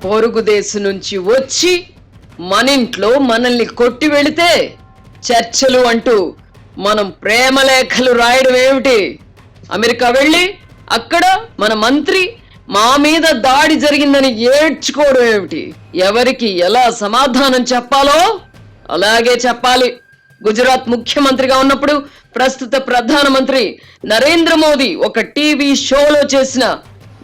పొరుగు దేశం నుంచి వచ్చి మన ఇంట్లో మనల్ని కొట్టి వెళితే చర్చలు అంటూ మనం ప్రేమ లేఖలు రాయడం ఏమిటి? అమెరికా వెళ్ళి అక్కడ మన మంత్రి మా మీద దాడి జరిగిందని ఏడ్చుకోవడం ఏమిటి? ఎవరికి ఎలా సమాధానం చెప్పాలో అలాగే చెప్పాలి. గుజరాత్ ముఖ్యమంత్రిగా ఉన్నప్పుడు ప్రస్తుత ప్రధానమంత్రి నరేంద్ర మోదీ ఒక టీవీ షోలో చేసిన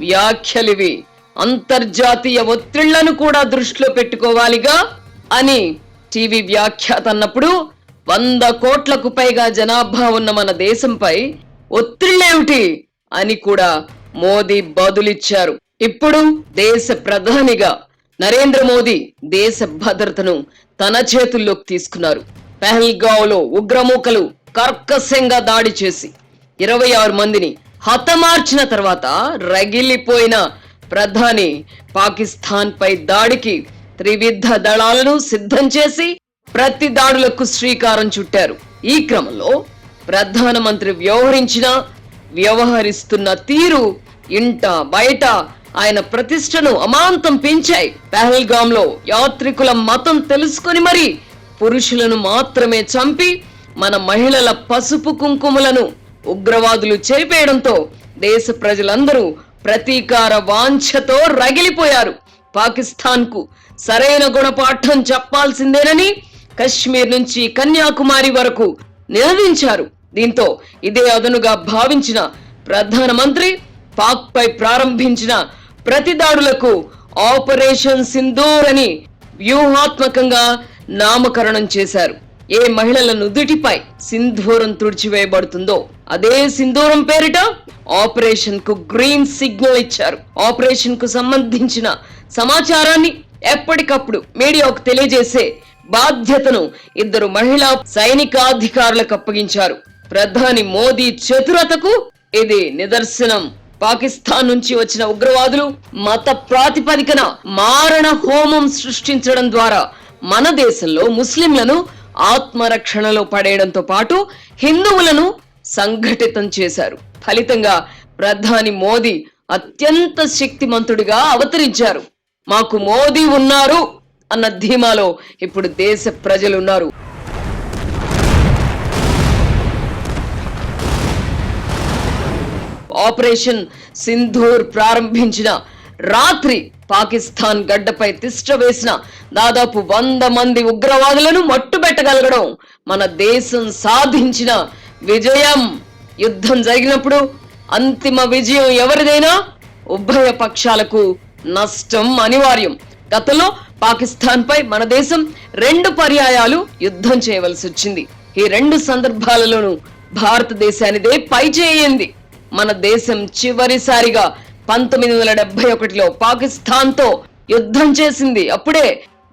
వ్యాఖ్యలివి. అంతర్జాతీయ ఒత్తిళ్లను కూడా దృష్టిలో పెట్టుకోవాలిగా అని టీవీ వ్యాఖ్యాత అన్నప్పుడు 100 కోట్లకు పైగా జనాభా ఉన్న మన దేశంపై ఒత్తిళ్లేమిటి అని కూడా మోదీ బదులిచ్చారు. ఇప్పుడు దేశ ప్రధానిగా నరేంద్ర మోదీ దేశ భద్రతను తన చేతుల్లోకి తీసుకున్నారు. పెహల్గావ్లో ఉగ్రమూకలు కర్కశంగా దాడి చేసి 26 మందిని హతమార్చిన తర్వాత రగిలిపోయిన ప్రధాని పాకిస్తాన్ పై దాడికి త్రివిధ దళాలను సిద్ధం చేసి ప్రతి దాడులకు శ్రీకారం చుట్టారు. ఈ క్రమంలో ప్రధానమంత్రి వ్యవహరిస్తున్న తీరు ఇంట బయట ఆయన ప్రతిష్టను అమాంతం పెంచాయి. పెహల్గాంలో యాత్రికుల మతం తెలుసుకొని మరి పురుషులను మాత్రమే చంపి మన మహిళల పసుపు కుంకుమలను ఉగ్రవాదులు చేపేయడంతో దేశ ప్రజలందరూ ప్రతీకార వాంఛతో రగిలిపోయారు. పాకిస్తాన్ కు సరైన గుణపాఠం చెప్పాల్సిందేనని కశ్మీర్ నుంచి కన్యాకుమారి వరకు నినదించారు. దీంతో ఇదే అదనుగా భావించిన ప్రధానమంత్రి పాక్ పై ప్రారంభించిన ప్రతి దాడులకు ఆపరేషన్ సింధూర్ అని వ్యూహాత్మకంగా నామకరణం చేశారు. ఏ మహిళల నుదుటిపై సింధూరం తుడిచివేయబడుతుందో అదే సింధూరం పేరిట ఆపరేషన్ కు గ్రీన్ సిగ్నల్ ఇచ్చారు. ఆపరేషన్ కు సంబంధించిన సమాచారాన్ని ఎప్పటికప్పుడు మీడియాకు తెలియజేసే బాధ్యతను 2 మహిళా సైనికాధికారులకు అప్పగించారు. ప్రధాని మోదీ చతురతకు ఇది నిదర్శనం. పాకిస్తాన్ నుంచి వచ్చిన ఉగ్రవాదులు మత ప్రాతిపదికన మారణ హోమం సృష్టించడం ద్వారా మన దేశంలో ముస్లింలను ఆత్మరక్షణలో పడేయడంతో పాటు హిందువులను సంఘటితం చేశారు. ఫలితంగా ప్రధాని మోదీ అత్యంత శక్తిమంతుడిగా అవతరించారు. మాకు మోదీ ఉన్నారు అన్న ధీమాలో ఇప్పుడు దేశ ప్రజలున్నారు. ఆపరేషన్ సింధూర్ ప్రారంభించిన రాత్రి పాకిస్తాన్ గడ్డపై తిష్ట వేసిన దాదాపు 100 మంది ఉగ్రవాదులను మట్టుబెట్టగలగడం మన దేశం సాధించిన విజయం. యుద్ధం జరిగినప్పుడు అంతిమ విజయం ఎవరిదైనా ఉభయ పక్షాలకు నష్టం అనివార్యం. గతంలో పాకిస్తాన్ పై మన దేశం 2 పర్యాయాలు యుద్ధం చేయవలసి వచ్చింది. ఈ 2 సందర్భాలలోనూ భారతదేశానిదే పై చేయింది. మన దేశం చివరిసారిగా 1971లో పాకిస్తాన్ తో యుద్ధం చేసింది. అప్పుడే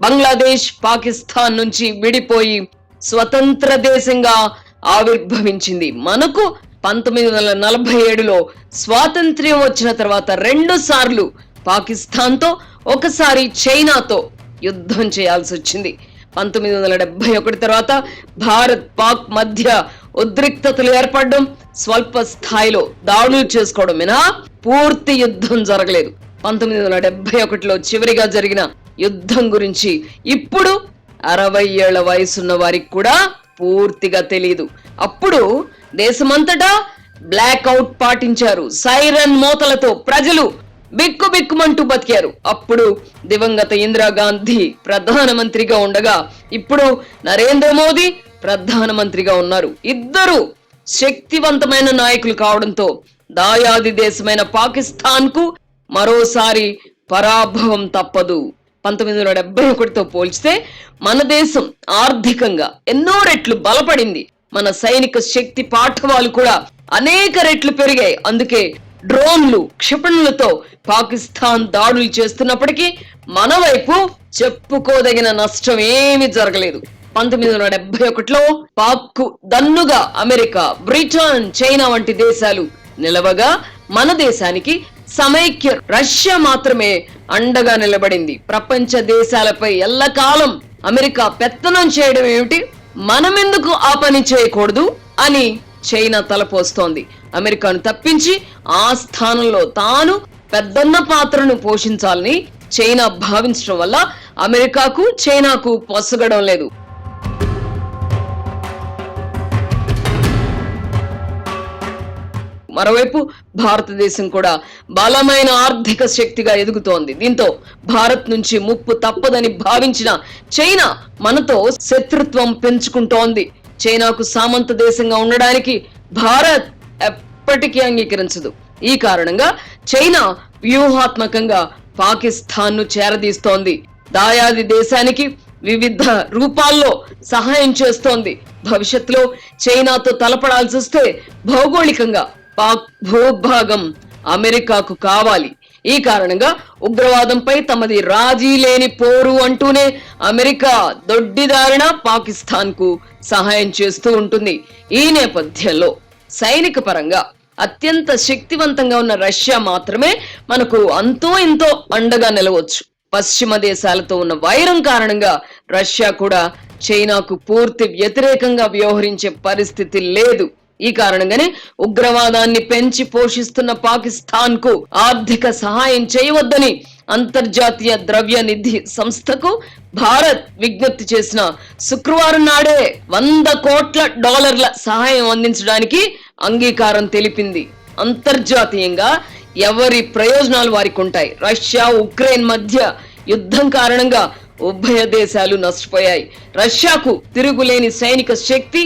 బంగ్లాదేశ్ పాకిస్తాన్ నుంచి విడిపోయి స్వతంత్ర దేశంగా ఆవిర్భవించింది. మనకు 1947లో స్వాతంత్ర్యం వచ్చిన తర్వాత 2 సార్లు పాకిస్తాన్ తో, ఒకసారి చైనాతో యుద్ధం చేయాల్సి వచ్చింది. 1971 తర్వాత భారత్ పాక్ మధ్య ఉద్రిక్తతలు ఏర్పడడం, స్వల్ప స్థాయిలో దాడులు చేసుకోవడం మినహా పూర్తి యుద్ధం జరగలేదు. 1971లో చివరిగా జరిగిన యుద్ధం గురించి ఇప్పుడు 60 ఏళ్ల వయసున్న వారికి కూడా పూర్తిగా తెలియదు. అప్పుడు దేశమంతటా బ్లాక్ అవుట్ పాటించారు. సైరన్ మోతలతో ప్రజలు బిక్కుబిక్కుమంటూ బతికారు. అప్పుడు దివంగత ఇందిరాగాంధీ ప్రధానమంత్రిగా ఉండగా ఇప్పుడు నరేంద్ర మోదీ ప్రధానమంత్రిగా ఉన్నారు. ఇద్దరు శక్తివంతమైన నాయకులు కావడంతో దాయాది దేశమైన పాకిస్తాన్ కు మరోసారి పరాభవం తప్పదు. 1971తో పోల్చితే మన దేశం ఆర్థికంగా ఎన్నో రెట్లు బలపడింది. మన సైనిక శక్తి పాఠవాలు కూడా అనేక రెట్లు పెరిగాయి. అందుకే డ్రోన్లు, క్షిపణులతో పాకిస్తాన్ దాడులు చేస్తున్నప్పటికీ మన వైపు చెప్పుకోదగిన నష్టం ఏమీ జరగలేదు. 1971లో పాక్ కు దన్నుగా అమెరికా, బ్రిటన్, చైనా వంటి దేశాలు నిలవగా మన దేశానికి సమైక్య రష్యా మాత్రమే అండగా నిలబడింది. ప్రపంచ దేశాలపై ఎల్లకాలం అమెరికా పెత్తనం చేయడం ఏమిటి, మనమెందుకు ఆ పని చేయకూడదు అని చైనా తలపోస్తోంది. అమెరికాను తప్పించి ఆ స్థానంలో తాను పెద్దన్న పాత్రను పోషించాలని చైనా భావించడం వల్ల అమెరికాకు చైనాకు పొసగడం లేదు. మరోవైపు భారతదేశం కూడా బలమైన ఆర్థిక శక్తిగా ఎదుగుతోంది. దీంతో భారత్ నుంచి ముప్పు తప్పదని భావించిన చైనా మనతో శత్రుత్వం పెంచుకుంటోంది. చైనాకు సామంత దేశంగా ఉండడానికి భారత్ ఎప్పటికీ అంగీకరించదు. ఈ కారణంగా చైనా వ్యూహాత్మకంగా పాకిస్తాన్ ను చేరదీస్తోంది. దాయాది దేశానికి వివిధ రూపాల్లో సహాయం చేస్తోంది. భవిష్యత్తులో చైనాతో తలపడాల్సి వస్తే భౌగోళికంగా పాక్ భూభాగం అమెరికాకు కావాలి. ఈ కారణంగా ఉగ్రవాదంపై తమది రాజీ లేని పోరు అంటూనే అమెరికా దొడ్డిదారిన పాకిస్తాన్ కు సహాయం చేస్తూ ఉంటుంది. ఈ నేపథ్యంలో సైనిక పరంగా అత్యంత శక్తివంతంగా ఉన్న రష్యా మాత్రమే మనకు అంతో ఇంతో అండగా నిలవచ్చు. పశ్చిమ దేశాలతో ఉన్న వైరం కారణంగా రష్యా కూడా చైనాకు పూర్తి వ్యతిరేకంగా వ్యవహరించే పరిస్థితి లేదు. ఈ కారణంగానే ఉగ్రవాదాన్ని పెంచి పోషిస్తున్న పాకిస్తాన్ కు ఆర్థిక సహాయం చేయవద్దని అంతర్జాతీయ ద్రవ్య నిధి సంస్థకు భారత్ విజ్ఞప్తి చేసిన శుక్రవారం నాడే $100 కోట్ల సహాయం అందించడానికి అంగీకారం తెలిపింది. అంతర్జాతీయంగా ఎవరి ప్రయోజనాలు వారికి ఉంటాయి. రష్యా ఉక్రెయిన్ మధ్య యుద్ధం కారణంగా ఉభయ దేశాలు నష్టపోయాయి. రష్యాకు తిరుగులేని సైనిక శక్తి,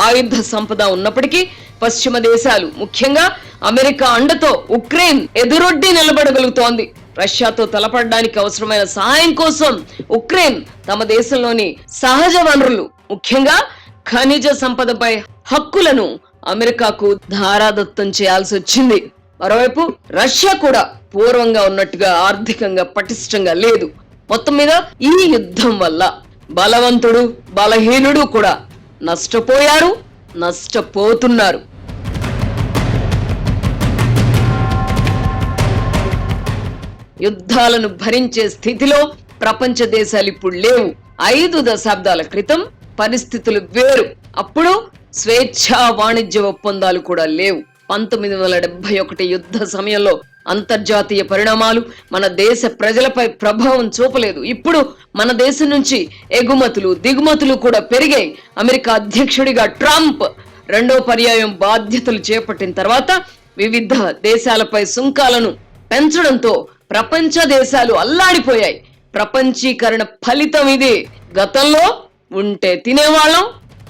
ఆయుధ సంపద ఉన్నప్పటికీ పశ్చిమ దేశాలు ముఖ్యంగా అమెరికా అండతో ఉక్రెయిన్ ఎదురొడ్డి నిలబడగలుగుతోంది. రష్యాతో తలపడడానికి అవసరమైన సహాయం కోసం ఉక్రెయిన్ తమ దేశంలోని సహజ వనరులు ముఖ్యంగా ఖనిజ సంపదపై హక్కులను అమెరికాకు ధారాదత్తం చేయాల్సి వచ్చింది. మరోవైపు రష్యా కూడా పూర్వంగా ఉన్నట్టుగా ఆర్థికంగా పటిష్టంగా లేదు. మొత్తం మీద ఈ యుద్ధం వల్ల బలవంతుడు బలహీనుడు కూడా నష్టపోయారు, నష్టపోతున్నారు. యుద్ధాలను భరించే స్థితిలో ప్రపంచ దేశాలు ఇప్పుడు లేవు. 5 దశాబ్దాల క్రితం పరిస్థితులు వేరు. అప్పుడు స్వేచ్ఛా వాణిజ్య ఒప్పందాలు కూడా లేవు. 1971 యుద్ధ సమయంలో అంతర్జాతీయ పరిణామాలు మన దేశ ప్రజలపై ప్రభావం చూపలేదు. ఇప్పుడు మన దేశం నుంచి ఎగుమతులు దిగుమతులు కూడా పెరిగాయి. అమెరికా అధ్యక్షుడిగా ట్రంప్ 2వ పర్యాయం బాధ్యతలు చేపట్టిన తర్వాత వివిధ దేశాలపై సుంకాలను పెంచడంతో ప్రపంచ దేశాలు అల్లాడిపోయాయి. ప్రపంచీకరణ ఫలితం ఇది. గతంలో ఉంటే తినేవాళ్ళం,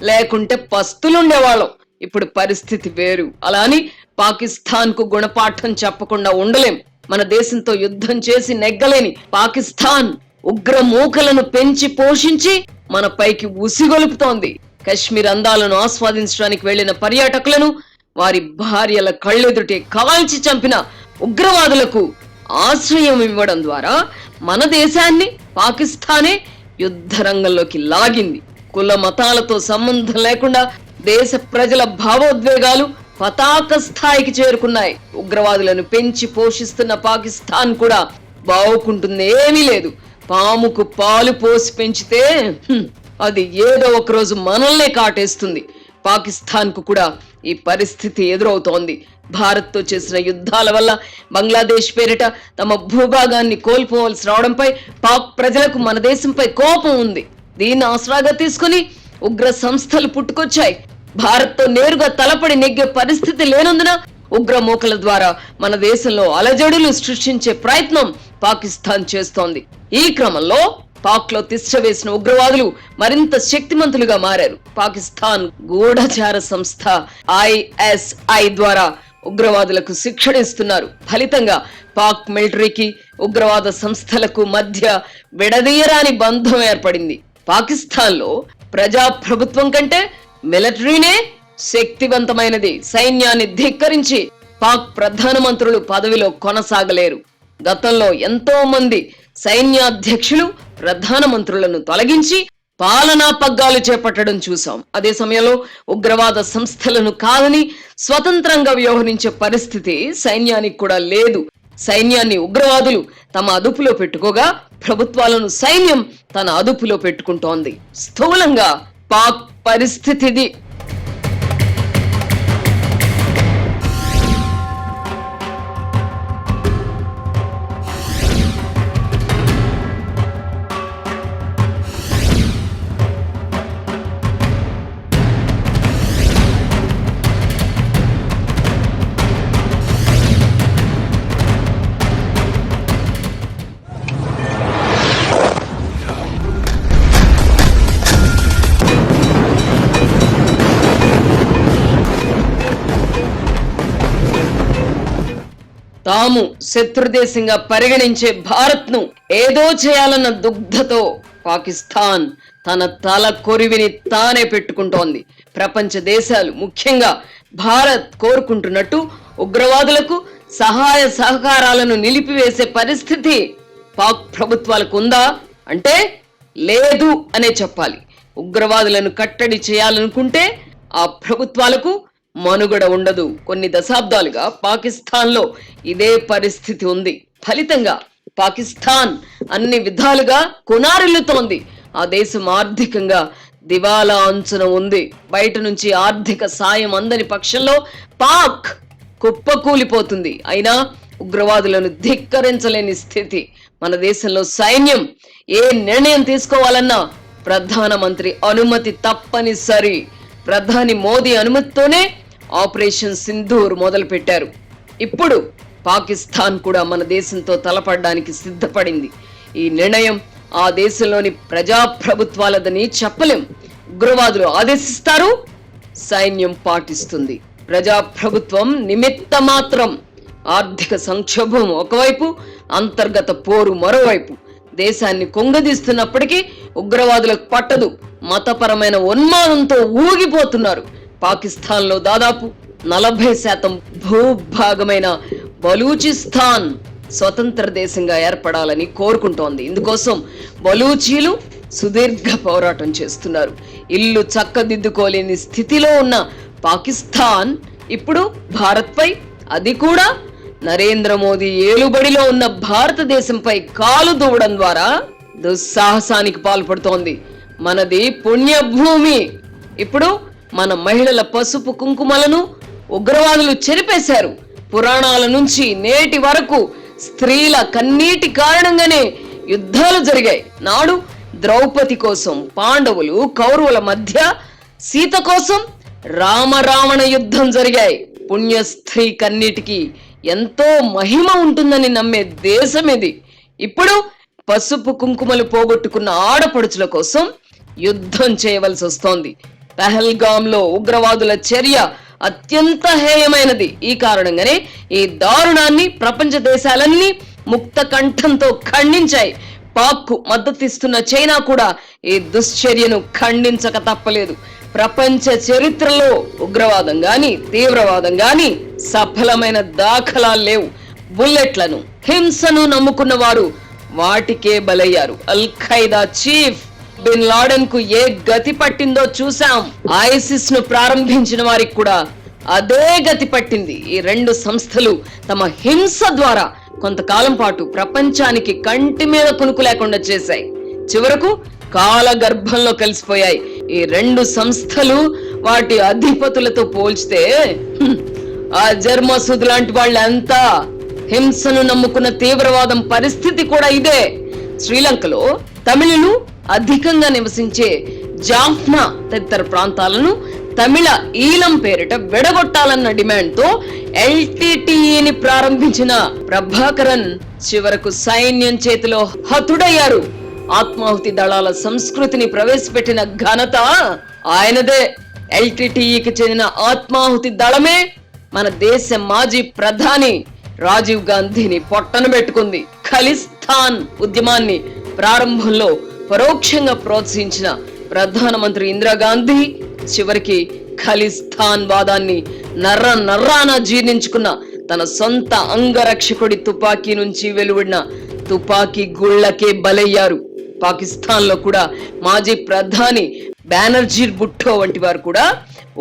లేకుంటే పస్తులుండేవాళ్ళం. ఇప్పుడు పరిస్థితి వేరు. అలా అని పాకిస్తాన్ కు గుణపాఠం చెప్పకుండా ఉండలేం. మన దేశంతో యుద్ధం చేసి నెగ్గలేని పాకిస్తాన్ ఉగ్ర మూకలను పెంచి పోషించి మన పైకి ఉసిగొలుపుతోంది. కశ్మీర్ అందాలను ఆస్వాదించడానికి వెళ్లిన పర్యాటకులను వారి భార్యల కళ్ళెదుటే కాల్చి చంపిన ఉగ్రవాదులకు ఆశ్రయం ఇవ్వడం ద్వారా మన దేశాన్ని పాకిస్తానే యుద్ధ రంగంలోకి లాగింది. కుల మతాలతో సంబంధం లేకుండా దేశ ప్రజల భావోద్వేగాలు పతాక స్థాయికి చేరుకున్నాయి. ఉగ్రవాదులను పెంచి పోషిస్తున్న పాకిస్తాన్ కూడా బావుకుంటుంది ఏమీ లేదు. పాముకు పాలు పోసి పెంచితే అది ఏదో ఒక రోజు మనల్నే కాటేస్తుంది. పాకిస్తాన్ కు కూడా ఈ పరిస్థితి ఎదురవుతోంది. భారత్ తో చేసిన యుద్ధాల వల్ల బంగ్లాదేశ్ పేరిట తమ భూభాగాన్ని కోల్పోవలసి రావడంపై పాక్ ప్రజలకు మన దేశంపై కోపం ఉంది. దీన్ని ఆసరాగా తీసుకుని ఉగ్ర సంస్థలు పుట్టుకొచ్చాయి. భారత్ తో నేరుగా తలపడి నెగ్గే పరిస్థితి లేనందున ఉగ్ర మూకల ద్వారా మన దేశంలో అలజడులు సృష్టించే ప్రయత్నం పాకిస్తాన్ చేస్తోంది. ఈ క్రమంలో పాక్ లో తిష్ట వేసిన ఉగ్రవాదులు మరింత శక్తిమంతులుగా మారారు. పాకిస్తాన్ గూఢచార సంస్థ ISI ద్వారా ఉగ్రవాదులకు శిక్షణ ఇస్తున్నారు. ఫలితంగా పాక్ మిలిటరీకి ఉగ్రవాద సంస్థలకు మధ్య విడదీయరాని బంధం ఏర్పడింది. పాకిస్తాన్ లో ప్రజా ప్రభుత్వం కంటే మిలిటరీనే శక్తివంతమైనది. సైన్యాన్ని ధిక్కరించి పాక్ ప్రధానమంత్రులు పదవిలో కొనసాగలేరు. గతంలో ఎంతో మంది సైన్యాధ్యక్షులు ప్రధానమంత్రులను తొలగించి పాలనా పగ్గాలు చేపట్టడం చూసాం. అదే సమయంలో ఉగ్రవాద సంస్థలను కాదని స్వతంత్రంగా వ్యవహరించే పరిస్థితి సైన్యానికి కూడా లేదు. సైన్యాన్ని ఉగ్రవాదులు తమ అదుపులో పెట్టుకోగా ప్రభుత్వాలను సైన్యం తన అదుపులో పెట్టుకుంటోంది. స్థూలంగా పాక్ పరిస్థితిది. తాము శత్రుదేశంగా పరిగణించే భారత్ ను ఏదో చేయాలన్న దుగ్ధతో పాకిస్తాన్ తన తల కొరివిని తానే పెట్టుకుంటోంది. ప్రపంచ దేశాలు ముఖ్యంగా భారత్ కోరుకుంటున్నట్టు ఉగ్రవాదులకు సహాయ సహకారాలను నిలిపివేసే పరిస్థితి పాక్ ప్రభుత్వాలకు ఉందా అంటే లేదు అనే చెప్పాలి. ఉగ్రవాదులను కట్టడి చేయాలనుకుంటే ఆ ప్రభుత్వాలకు మనుగడ ఉండదు. కొన్ని దశాబ్దాలుగా పాకిస్తాన్ లో ఇదే పరిస్థితి ఉంది. ఫలితంగా పాకిస్తాన్ అన్ని విధాలుగా కొనారిల్లుతోంది. ఆ దేశం ఆర్థికంగా దివాలా అంచున ఉంది. బయట నుంచి ఆర్థిక సాయం అందని పక్షంలో పాక్ కుప్పకూలిపోతుంది. అయినా ఉగ్రవాదులను ధిక్కరించలేని స్థితి. మన దేశంలో సైన్యం ఏ నిర్ణయం తీసుకోవాలన్నా ప్రధానమంత్రి అనుమతి తప్పనిసరి. ప్రధాని మోదీ అనుమతితోనే ఆపరేషన్ సింధూర్ మొదలు పెట్టారు. ఇప్పుడు పాకిస్తాన్ కూడా మన దేశంతో తలపడడానికి సిద్ధపడింది. ఈ నిర్ణయం ఆ దేశంలోని ప్రజాప్రభుత్వాలదని చెప్పలేం. ఉగ్రవాదులు ఆదేశిస్తారు, సైన్యం పాటిస్తుంది. ప్రజాప్రభుత్వం నిమిత్త మాత్రం. ఆర్థిక సంక్షోభం ఒకవైపు, అంతర్గత పోరు మరోవైపు. దేశాన్ని కొంగదీస్తున్నప్పటికీ ఉగ్రవాదులకు పట్టదు. మతపరమైన ఉన్మాదంతో ఊగిపోతున్నారు. పాకిస్తాన్ లో దాదాపు 40% భూభాగమైన బలూచిస్తాన్ స్వతంత్ర దేశంగా ఏర్పడాలని కోరుకుంటోంది. ఇందుకోసం బలూచీలు సుదీర్ఘ పోరాటం చేస్తున్నారు. ఇల్లు చక్కదిద్దుకోలేని స్థితిలో ఉన్న పాకిస్తాన్ ఇప్పుడు భారత్ పై, అది కూడా నరేంద్ర మోదీ ఏలుబడిలో ఉన్న భారతదేశంపై కాలు దూవడం ద్వారా దుస్సాహసానికి పాల్పడుతోంది. మనది పుణ్యభూమి. ఇప్పుడు మన మహిళల పసుపు కుంకుమలను ఉగ్రవాదులు చెరిపేశారు. పురాణాల నుంచి నేటి వరకు స్త్రీల కన్నీటి కారణంగానే యుద్ధాలు జరిగాయి. నాడు ద్రౌపది కోసం పాండవులు కౌరవుల మధ్య, సీత కోసం రామరావణ యుద్ధం జరిగాయి. పుణ్య స్త్రీ కన్నీటికి ఎంతో మహిమ ఉంటుందని నమ్మే దేశం ఇది. ఇప్పుడు పసుపు కుంకుమలు పోగొట్టుకున్న ఆడపడుచుల కోసం యుద్ధం చేయవలసి వస్తోంది. పహల్గామ్ లో ఉగ్రవాదుల చర్య అత్యంత హేయమైనది. ఈ కారణంగానే ఈ దారుణాన్ని ప్రపంచ దేశాలన్నీ ముక్త కంఠంతో ఖండించాయి. పాక్ కు మద్దతిస్తున్న చైనా కూడా ఈ దుశ్చర్యను ఖండించక తప్పలేదు. ప్రపంచ చరిత్రలో ఉగ్రవాదం గాని తీవ్రవాదం గాని సఫలమైన దాఖలాలు లేవు. బుల్లెట్లను, హింసను నమ్ముకున్న వారు వాటికే బలయ్యారు. అల్ ఖైదా చీఫ్ బిన్ లాడెన్ కు ఏ గతి పట్టిందో చూసాం. ఐసిస్ ను ప్రారంభించిన వారికి కూడా అదే గతి పట్టింది. ఈ రెండు సంస్థలు తమ హింస ద్వారా కొంతకాలం పాటు ప్రపంచానికి కంటి మీద కునుకు లేకుండా చేశాయి. చివరకు కాలగర్భంలో కలిసిపోయాయి. ఈ రెండు సంస్థలు వాటి అధిపతులతో పోల్చితే అజర్ మసూద్ లాంటి వాళ్ళంతా హింసను నమ్ముకున్న తీవ్రవాదం పరిస్థితి కూడా ఇదే. శ్రీలంకలో తమిళులు అధికంగా నివసించే జాఫ్నా తదితర ప్రాంతాలను తమిళ ఈలం పేరిట విడగొట్టాలన్న డిమాండ్ తో ఎల్టీటీఈని ప్రారంభించిన ప్రభాకరన్ చివరకు సైన్యం చేతిలో హతుడయ్యారు. ఆత్మాహుతి దళాల సంస్కృతిని ప్రవేశపెట్టిన ఘనత ఆయనదే. ఎల్టీటీఈకి చెందిన ఆత్మాహుతి దళమే మన దేశ మాజీ ప్రధాని రాజీవ్ గాంధీని పొట్టన పెట్టుకుంది. ఖలిస్తాన్ ఉద్యమాన్ని ప్రారంభంలో పరోక్షంగా ప్రోత్సహించిన ప్రధానమంత్రి ఇందిరాగాంధీ చివరికి ఖలిస్తాన్ వాదాన్ని నర్రాన జీర్ణించుకున్న తన సొంత అంగరక్షకుడి తుపాకీ నుంచి వెలువడిన తుపాకీ గుళ్లకే బలయ్యారు. పాకిస్తాన్ లో కూడా మాజీ ప్రధాని బెనర్జీర్ భుట్టో వంటి వారు కూడా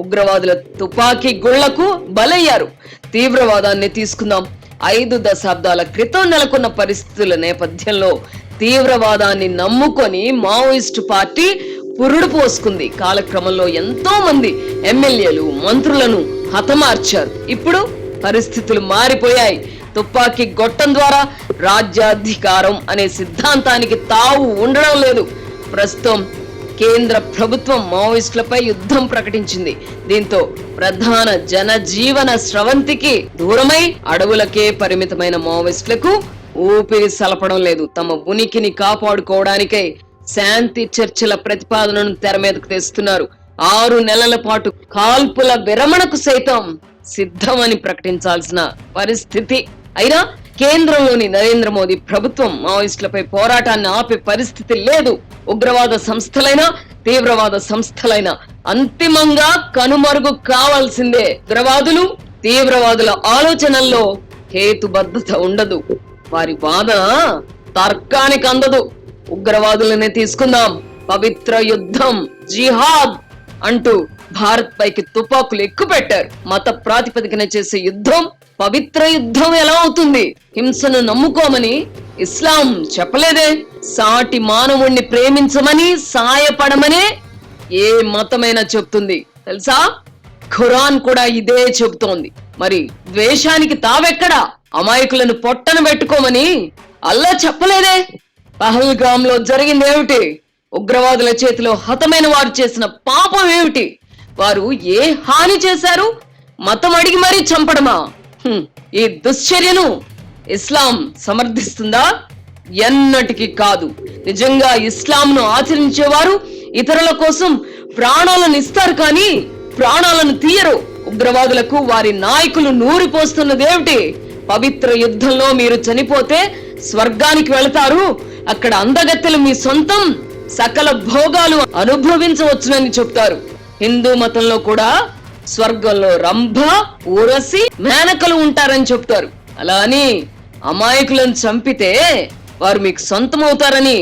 ఉగ్రవాదుల తుపాకీ గుళ్లకు బలయ్యారు. తీవ్రవాదాన్ని తీసుకుందాం. 5 దశాబ్దాల క్రితం నెలకొన్న పరిస్థితుల నేపథ్యంలో తీవ్రవాదాన్ని నమ్ముకొని మావోయిస్టు పార్టీ పురుడు పోసుకుంది. కాలక్రమంలో ఎంతో మంది ఎమ్మెల్యేలు, మంత్రులను హతమార్చారు. ఇప్పుడు పరిస్థితులు మారిపోయాయి. తుపాకీ గొట్టం ద్వారా రాజ్యాధికారం అనే సిద్ధాంతానికి తావు ఉండడం లేదు. ప్రస్తుతం కేంద్ర ప్రభుత్వం మావోయిస్టులపై యుద్ధం ప్రకటించింది. దీంతో ప్రధాన జనజీవన స్రవంతికి దూరమై అడవులకే పరిమితమైన మావోయిస్టులకు ఊపిరి సలపడం లేదు. తమ ఉనికిని కాపాడుకోవడానికై శాంతి చర్చల ప్రతిపాదనను తెర మీదకు తెస్తున్నారు. 6 నెలల పాటు కాల్పుల విరమణకు సైతం సిద్ధమని ప్రకటించాల్సిన పరిస్థితి. అయినా కేంద్రంలోని నరేంద్ర మోదీ ప్రభుత్వం మావోయిస్టులపై పోరాటాన్ని ఆపే పరిస్థితి లేదు. ఉగ్రవాద సంస్థలైనా తీవ్రవాద సంస్థలైనా అంతిమంగా కనుమరుగు కావాల్సిందే. ఉగ్రవాదులు తీవ్రవాదుల ఆలోచనల్లో హేతుబద్ధత ఉండదు. వారి వాదన తర్కానికి అందదు. ఉగ్రవాదులనే తీసుకుందాం. పవిత్ర యుద్ధం, జిహాద్ అంటూ భారత్ పైకి తుపాకులు ఎక్కుపెట్టారు. మత ప్రాతిపదికన చేసే యుద్ధం పవిత్ర యుద్ధం ఎలా అవుతుంది? హింసను నమ్ముకోమని ఇస్లాం చెప్పలేదే. సాటి మానవుణ్ణి ప్రేమించమని, సాయపడమనే ఏ మతమైనా చెప్తుంది తెలుసా? ఖురాన్ కూడా ఇదే చెబుతోంది. మరి ద్వేషానికి తావెక్కడా? అమాయకులను పొట్టన పెట్టుకోమని అల్లా చెప్పలేదే. పహల్గామ్ లో జరిగింది ఏమిటి? ఉగ్రవాదుల చేతిలో హతమైన వారు చేసిన పాపం ఏమిటి? వారు ఏ హాని చేశారు? మతం అడిగి మరీ చంపడమా? ఈ దుశ్చర్యను ఇస్లాం సమర్థిస్తుందా? ఎన్నటికీ కాదు. నిజంగా ఇస్లాంను ఆచరించేవారు ఇతరుల కోసం ప్రాణాలను ఇస్తారు కానీ ప్రాణాలను తీయరు. ఉగ్రవాదులకు వారి నాయకులు నూరిపోస్తున్నదేమిటి? పవిత్ర యుద్ధంలో మీరు చనిపోతే స్వర్గానికి వెళతారు, అక్కడ అందగత్తెలు మీ సొంతం, సకల భోగాలు అనుభవించవచ్చునని చెప్తారు. హిందూ మతంలో కూడా స్వర్గంలో రంభ, ఊరసి, మేనకలు ఉంటారని చెప్తారు. అలా అని అమాయకులను చంపితే వారు మీకు సొంతం అవుతారని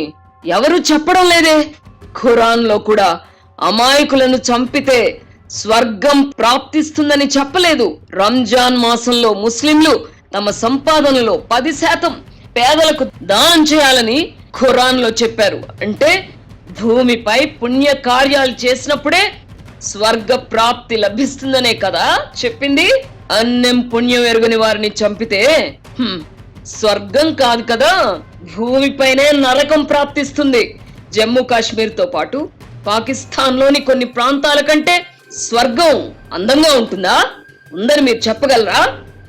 ఎవరు చెప్పడం లేదే. ఖురాన్ లో కూడా అమాయకులను చంపితే స్వర్గం ప్రాప్తిస్తుందని చెప్పలేదు. రంజాన్ మాసంలో ముస్లింలు తమ సంపాదనలో 10% పేదలకు దానం చేయాలని ఖురాన్ లో చెప్పారు. అంటే భూమిపై పుణ్య కార్యాలు చేసినప్పుడే స్వర్గ ప్రాప్తి లభిస్తుందనే కదా చెప్పింది. అన్నం పుణ్యం ఎరుగని వారిని చంపితే స్వర్గం కాదు కదా, భూమిపైనే నరకం ప్రాప్తిస్తుంది. జమ్మూ కాశ్మీర్ తో పాటు పాకిస్తాన్ లోని కొన్ని ప్రాంతాల కంటే స్వర్గం అందంగా ఉంటుందా? ఉందని మీరు చెప్పగలరా?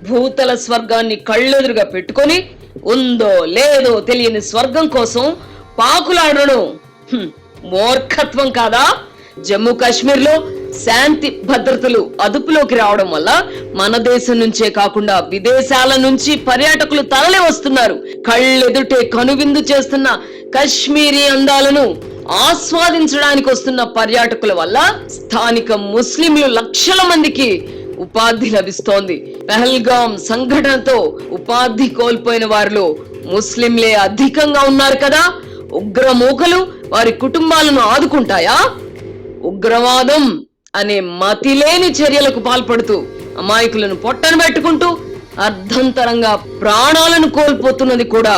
భూతల స్వర్గాన్ని కళ్ళెదురుగా పెట్టుకొని ఉందో లేదో తెలియని స్వర్గం కోసం పాకులాడడం మూర్ఖత్వం కాదా? జమ్మూ కాశ్మీర్ లో శాంతి భద్రతలు అదుపులోకి రావడం వల్ల మన దేశం నుంచే కాకుండా విదేశాల నుంచి పర్యాటకులు తరలి వస్తున్నారు. కళ్ళెదుటే కనువిందు చేస్తున్న కశ్మీరీ అందాలను ఆస్వాదించడానికి వస్తున్న పర్యాటకుల వల్ల స్థానిక ముస్లింలు లక్షల మందికి ఉపాధి లభిస్తోంది. పహల్గామ్ సంఘటనతో ఉపాధి కోల్పోయిన వారిలో ముస్లింలే అధికంగా ఉన్నారు కదా. ఉగ్రమూకలు వారి కుటుంబాలను ఆదుకుంటాయా? ఉగ్రవాదం అనే మతిలేని చర్యలకు పాల్పడుతూ అమాయకులను పొట్టన పెట్టుకుంటూ అర్ధంతరంగా ప్రాణాలను కోల్పోతున్నది కూడా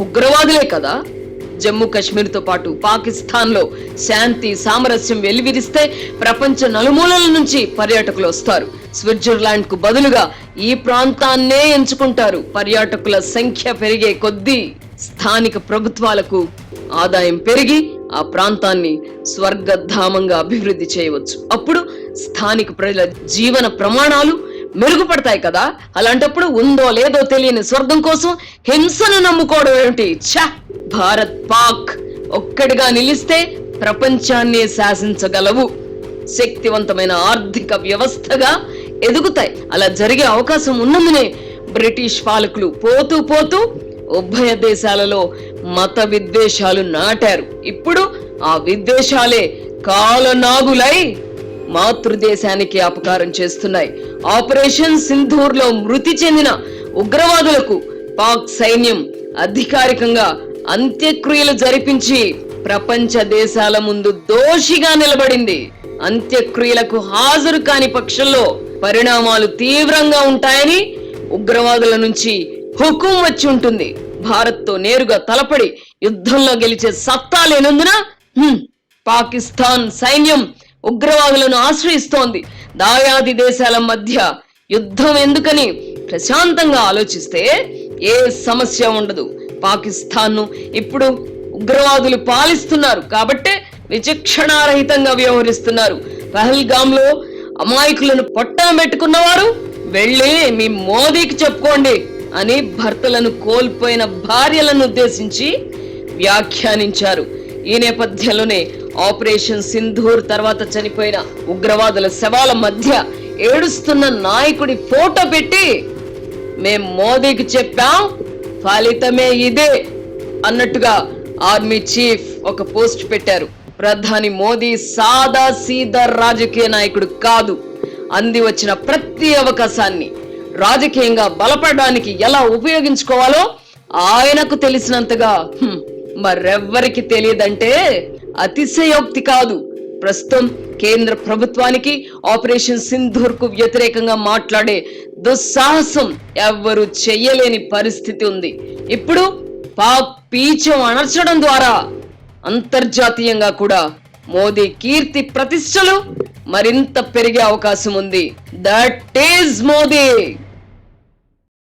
ఉగ్రవాదులే కదా. జమ్మూ కాశ్మీర్ తో పాటు పాకిస్తాన్ లో శాంతి సామరస్యం వెల్లివిరిస్తే ప్రపంచ నలుమూలల నుంచి పర్యాటకులు వస్తారు. స్విట్జర్లాండ్ కు బదులుగా ఈ ప్రాంతాన్నే ఎంచుకుంటారు. పర్యాటకుల సంఖ్య పెరిగే కొద్దీ స్థానిక ప్రభుత్వాలకు ఆదాయం పెరిగి ఆ ప్రాంతాన్ని స్వర్గధామంగా అభివృద్ధి చేయవచ్చు. అప్పుడు స్థానిక ప్రజల జీవన ప్రమాణాలు మెరుగుపడతాయి కదా. అలాంటప్పుడు ఉందో లేదో తెలియని స్వర్గం కోసం హింసను నమ్ముకోవడం ఏమిటి? భారత్ పాక్ ఒక్కడిగా నిలిస్తే ప్రపంచాన్ని శాసించగలవు. శక్తివంతమైన ఆర్థిక వ్యవస్థగా ఎదుగుతాయి. అలా జరిగే అవకాశం ఉన్నందునే బ్రిటిష్ పాలకులు పోతూ పోతూ ఉభయ దేశాలలో మత విద్వేషాలు నాటారు. ఇప్పుడు ఆ విద్వేషాలే కాలనాగులై మాతృదేశానికి అపకారం చేస్తున్నాయి. ఆపరేషన్ సింధూర్ లో మృతి చెందిన ఉగ్రవాదులకు పాక్ సైన్యం అధికారికంగా అంత్యక్రియలు జరిపించి ప్రపంచ దేశాల ముందు దోషిగా నిలబడింది. అంత్యక్రియలకు హాజరు కాని పక్షంలో పరిణామాలు తీవ్రంగా ఉంటాయని ఉగ్రవాదుల నుంచి హుకుం వచ్చి ఉంటుంది. భారత్ తో నేరుగా తలపడి యుద్ధంలో గెలిచే సత్తా లేనందున పాకిస్తాన్ సైన్యం ఉగ్రవాదులను ఆశ్రయిస్తోంది. దాయాది దేశాల మధ్య యుద్ధం ఎందుకని ప్రశాంతంగా ఆలోచిస్తే ఏ సమస్య ఉండదు. పాకిస్తాన్ ను ఇప్పుడు ఉగ్రవాదులు పాలిస్తున్నారు కాబట్టే విచక్షణారహితంగా వ్యవహరిస్తున్నారు. పహల్గామ్ లో అమాయకులను పొట్టన పెట్టుకున్నవారు వెళ్ళి మీ మోదీకి చెప్పుకోండి అని భర్తలను కోల్పోయిన భార్యలను ఉద్దేశించి వ్యాఖ్యానించారు. ఈ నేపథ్యంలోనే ఆపరేషన్ సింధూర్ తర్వాత చనిపోయిన ఉగ్రవాదుల శవాల మధ్య ఏడుస్తున్న నాయకుడి ఫోటో పెట్టి మేం మోదీకి చెప్పాం, ఫలితమే ఇదే అన్నట్టుగా ఆర్మీ చీఫ్ ఒక పోస్ట్ పెట్టారు. ప్రధాని మోదీ సాదా సీదా రాజకీయ నాయకుడు కాదు. అంది వచ్చిన ప్రతి అవకాశాన్ని రాజకీయంగా బలపడడానికి ఎలా ఉపయోగించుకోవాలో ఆయనకు తెలిసినంతగా మరెవ్వరికి తెలియదంటే అతిశయోక్తి కాదు. ప్రస్తుతం కేంద్ర ప్రభుత్వానికి ఆపరేషన్ సింధూర్ కు వ్యతిరేకంగా మాట్లాడే దుస్సాహసం ఎవ్వరూ చెయ్యలేని పరిస్థితి ఉంది. ఇప్పుడు పాక్ పీచం అణర్చడం ద్వారా అంతర్జాతీయంగా కూడా మోదీ కీర్తి ప్రతిష్టలు మరింత పెరిగే అవకాశం ఉంది. That is Modi.